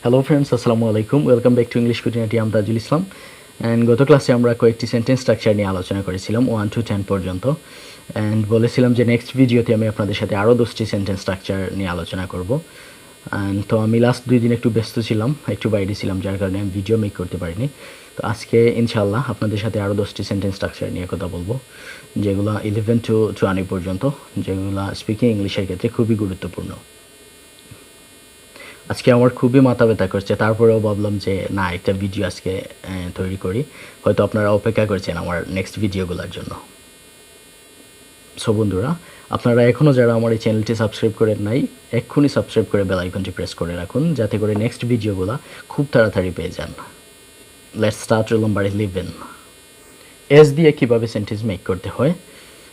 Hello friends, আসসালামু আলাইকুম। Welcome back to English Kutinati. আমি তাজুল ইসলাম। অ্যান্ড গত ক্লাসে আমরা কয়েকটি সেন্টেন্স স্ট্রাকচার নিয়ে আলোচনা করেছিলাম 1 to 10 পর্যন্ত। অ্যান্ড বলেছিলাম যে নেক্সট ভিডিওতে আমি আপনাদের সাথে আরও 10টি সেন্টেন্স স্ট্রাকচার নিয়ে আলোচনা করব। অ্যান্ড তো আমি লাস্ট 2 দিন একটু ব্যস্ত ছিলাম, একটু বাইরে ছিলাম, যার কারণে আমি ভিডিও মেক করতে পারিনি। তো আজকে ইনশাআল্লাহ আপনাদের সাথে আরও 10টি সেন্টেন্স স্ট্রাকচার নিয়ে কথা বলবো, যেগুলো 11 to 20 পর্যন্ত, যেগুলো স্পিকিং ইংলিশের ক্ষেত্রে খুবই গুরুত্বপূর্ণ। আজকে আমার খুবই মাথা ব্যথা করছে, তারপরেও ভাবলাম যে না, একটা ভিডিও আজকে তৈরি করি। হয়তো আপনারা অপেক্ষা করছেন আমার নেক্সট ভিডিওগুলোর জন্য। সো বন্ধুরা, আপনারা এখনও যারা আমার এই চ্যানেলটি সাবস্ক্রাইব করেন নাই, এক্ষুনি সাবস্ক্রাইব করে বেল আইকনটি প্রেস করে রাখুন, যাতে করে নেক্সট ভিডিওগুলো খুব তাড়াতাড়ি পেয়ে যান। Let's start roll number 11। S দিয়ে কীভাবে সেন্টেন্স মেক করতে হয়।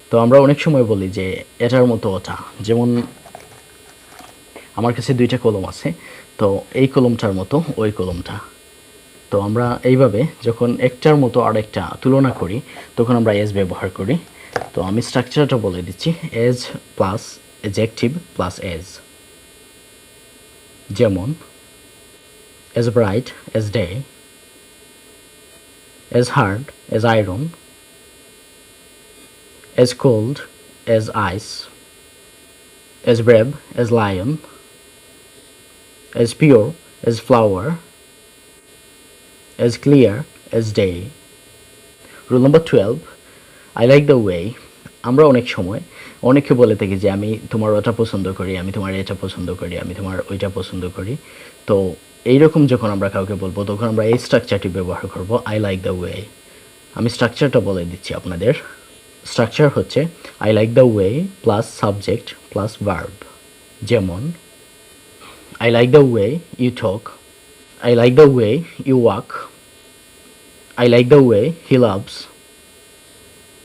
তো আমরা অনেক সময় বলি যে এটার মতো ওটা, যেমন আমার কাছে 2টা কলম আছে, তো এই কলমটার মতো ওই কলমটা। তো আমরা এইভাবে যখন একটার মতো আরেকটা তুলনা করি তখন আমরা এজ ব্যবহার করি। তো আমি স্ট্রাকচারটা বলে দিচ্ছি, as plus adjective plus as. যেমন as bright as day, as hard as iron, as cold as ice, as brave as lion, as pure as flower, as clear as day. Rule number 12, I like the way. আমরা অনেক সময় অনেকে বলে থাকি যে আমি তোমার ওটা পছন্দ করি, আমি তোমার এটা পছন্দ করি, আমি তোমার ওইটা পছন্দ করি। তো এইরকম যখন আমরা কাউকে বলবো তখন আমরা এই স্ট্রাকচারটি ব্যবহার করব, আই লাইক দ্য ওয়ে। আমি স্ট্রাকচারটা বলে দিচ্ছি আপনাদের। স্ট্রাকচার হচ্ছে I like the way plus subject plus verb. যেমন I like the way you talk. I like the way you walk. I like the way he loves.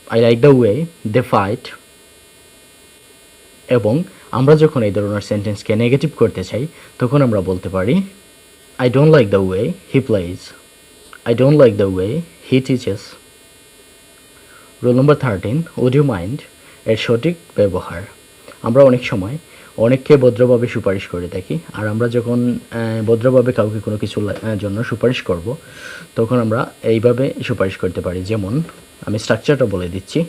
I like the way they fight. এবং আমরা যখন এই ধরনের সেন্টেন্সকে negative করতে চাই তখন আমরা বলতে পারি I don't like the way he plays. I don't like the way he teaches. Rule number 13, would you mind এর সঠিক ব্যবহার। আমরা অনেক সময় অনেককে ভদ্রভাবে সুপারিশ করে থাকি, আর আমরা যখন ভদ্রভাবে কাউকে কোনো কিছুর জন্য সুপারিশ করব তখন আমরা এইভাবে সুপারিশ করতে পারি। যেমন আমি স্ট্রাকচারটা বলে দিচ্ছি,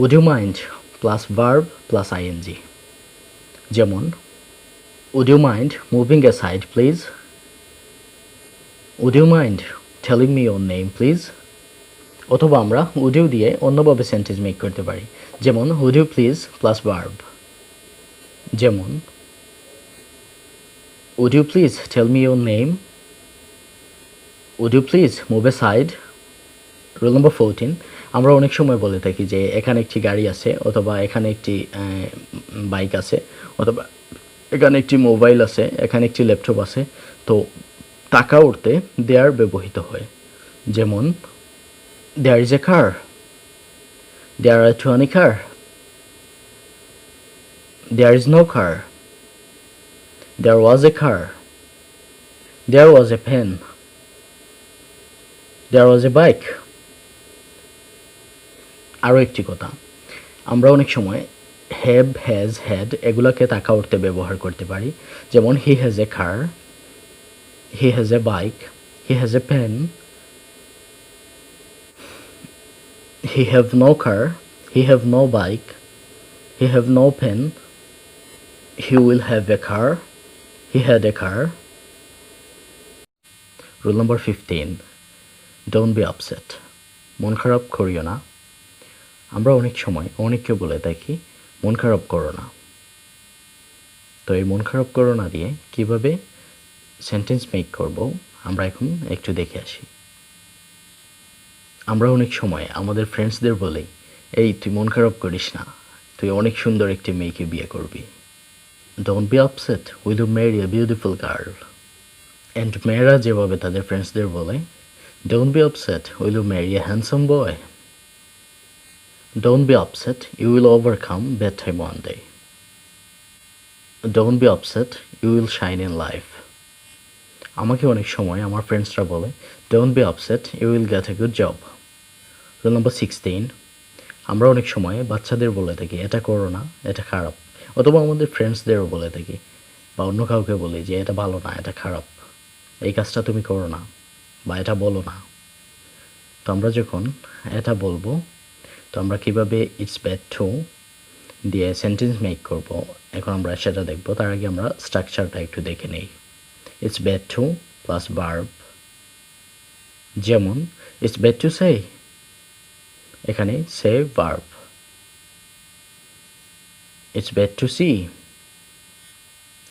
would you mind plus verb plus ING. যেমন would you mind moving aside please, would you mind telling me your name please. অথবা আমরা উড ইউ দিয়ে অন্যভাবে সেন্টেন্স মেক করতে পারি। যেমন would you please plus verb. যেমন would you please tell me your name, would you please move aside. Rule number 14, আমরা অনেক সময় বলে থাকি যে এখানে একটি গাড়ি আছে, অথবা এখানে একটি বাইক আছে, অথবা এখানে একটি মোবাইল আছে, এখানে একটি ল্যাপটপ আছে। তো টাকা উঠতে দেয়ার ব্যবহৃত হয়। যেমন there is a car, there are 20 car, there is no car, there was a car, there was a pen, there was a bike. আরও একটি কথা, আমরা অনেক সময় হ্যাভ, হ্যাজ, হ্যাড এগুলোকে টাকা উঠতে ব্যবহার করতে পারি। যেমন he has a car, he has a bike, he has a pen, he have no car, he have no bike, he have no pen, he will have a car, he had a car. Rule number 15, don't be upset. মন খারাপ করিও না। আমরা অনেক সময় অনেককে বলে থাকি মন খারাপ করো না। তো এই মন খারাপ করো না দিয়ে কিভাবে সেন্টেন্স মেক করব আমরা এখন একটু দেখে আসি। আমরা অনেক সময় আমাদের ফ্রেন্ডসদের বলি, এই তুই মন খারাপ করিস না, তুই অনেক সুন্দর একটি মেয়েকে বিয়ে করবি। Don't be upset, will you marry a beautiful girl? And মেয়েরা যেভাবে তাদের ফ্রেন্ডসদের বলে, don't be upset, will you marry a handsome boy? Don't be upset, you will overcome bad time one day. Don't be upset, you will shine in life. আমাকে অনেক সময় আমার ফ্রেন্ডসরা বলে, don't be upset, you will get a good job. Rule number 16, আমরা অনেক সময় বাচ্চাদের বলে থাকি এটা করো না, এটা খারাপ। অথবা আমাদের ফ্রেন্ডসদেরও বলে থাকি বা অন্য কাউকে বলি যে এটা ভালো না, এটা খারাপ, এই কাজটা তুমি করো না বা এটা বলো না, তো আমরা যখন এটা বলবো তো আমরা কীভাবে ইটস ব্যাড টু দিয়ে সেন্টেন্স মেক করব এখন আমরা সেটা দেখব। তার আগে আমরা স্ট্রাকচারটা একটু দেখে নিই। It's bad to plus verb, যেমন ইটস ব্যাড টু সে, এখানে say verb. It's bad to see,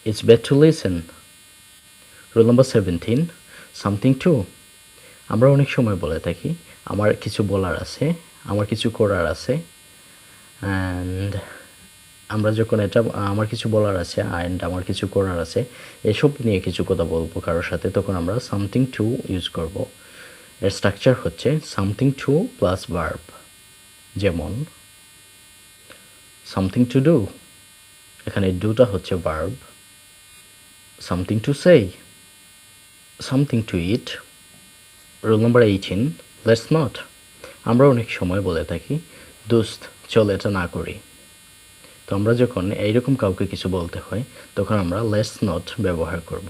it's bad to listen. Rule number 17, something to. আমরা অনেক সময় বলে থাকি আমার কিছু বলার আছে, আমার কিছু করার আছে, অ্যান্ড আমরা যখন এটা আমার কিছু বলার আছে অ্যান্ড আমার কিছু করার আছে এসব নিয়ে কিছু কথা বলবো কারোর সাথে, তখন আমরা সামথিং টু ইউজ করব। এর স্ট্রাকচার হচ্ছে সামথিং টু প্লাস ভার্ব, যেমন সামথিং টু ডু, এখানে ডুটা হচ্ছে verb. Something to say, something to it. Rule number 18, let's not. আমরা অনেক সময় বলে থাকি দোস্ত চল এটা না করি, তো আমরা যখন এইরকম কাউকে কিছু বলতে হয় তখন আমরা লেটস নট ব্যবহার করব।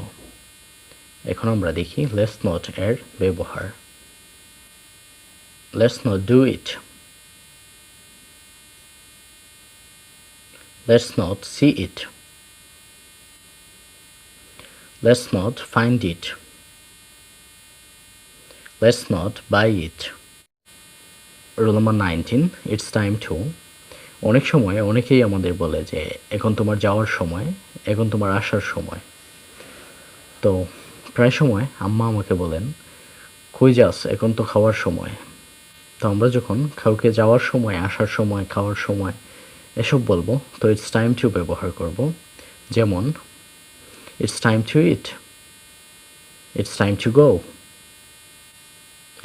এখন আমরা দেখি লেটস নট এর ব্যবহার। Let's not do it, let's not see it, let's not find it, let's not buy it. Rule number 19, it's time to. অনেক সময় অনেকেই আমাদের বলে যে এখন তোমার যাওয়ার সময়, এখন তোমার আসার সময়। তো প্রায় সময় আম্মা আমাকে বলেন কই যাস, এখন তো খাওয়ার সময়। তো আমরা যখন কাউকে যাওয়ার সময়, আসার সময়, খাওয়ার সময় এসব বলবো তো ইটস টাইম টু ব্যবহার করব। যেমন it's time two it, it's time to go,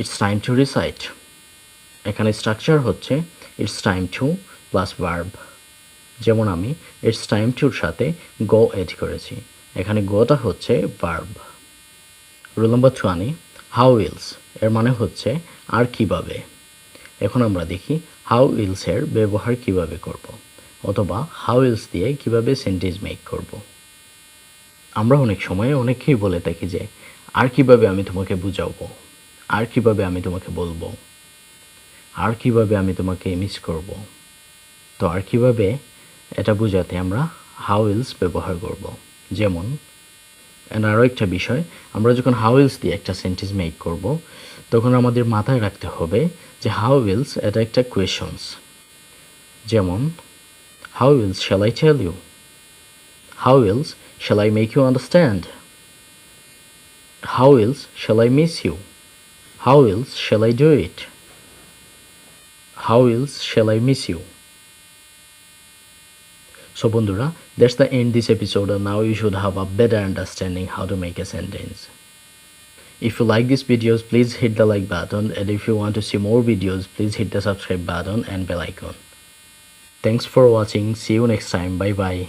it's time to recite. এখানে স্ট্রাকচার হচ্ছে it's time two plus verb, যেমন আমি ইটস টাইম টুর সাথে গো এড করেছি, এখানে গোটা হচ্ছে verb. Rule number 20, how wills এর মানে হচ্ছে আর কিভাবে। এখন আমরা দেখি হাউ উইলসের ব্যবহার কিভাবে করব, অথবা হাউ উইলস দিয়ে কিভাবে সেন্টেন্স মেক করব। আমরা অনেক সময় অনেকেই বলে থাকি যে আর কিভাবে আমি তোমাকে বুঝাবো, আর কিভাবে আমি তোমাকে বলবো, আর কিভাবে আমি তোমাকে মিস করব। তো আর কিভাবে এটা বোঝাতে আমরা হাউ উইলস ব্যবহার করব। যেমন আরও একটা বিষয়, আমরা যখন হাউ উইলস দিয়ে একটা সেন্টেন্স মেক করব তখন আমাদের মাথায় রাখতে হবে যে হাউ উইলস এটা একটা কোয়েশনস। যেমন how wills shall I tell you, how wills shall I make you understand, how wills shall I miss you, how wills shall I do it, how wills shall I miss you. So বন্ধুরা, that's the end this episode, and now you should have a better understanding how to make a sentence. If you like these videos, please hit the like button, and if you want to see more videos, please hit the subscribe button and bell icon. Thanks for watching. See you next time. Bye bye.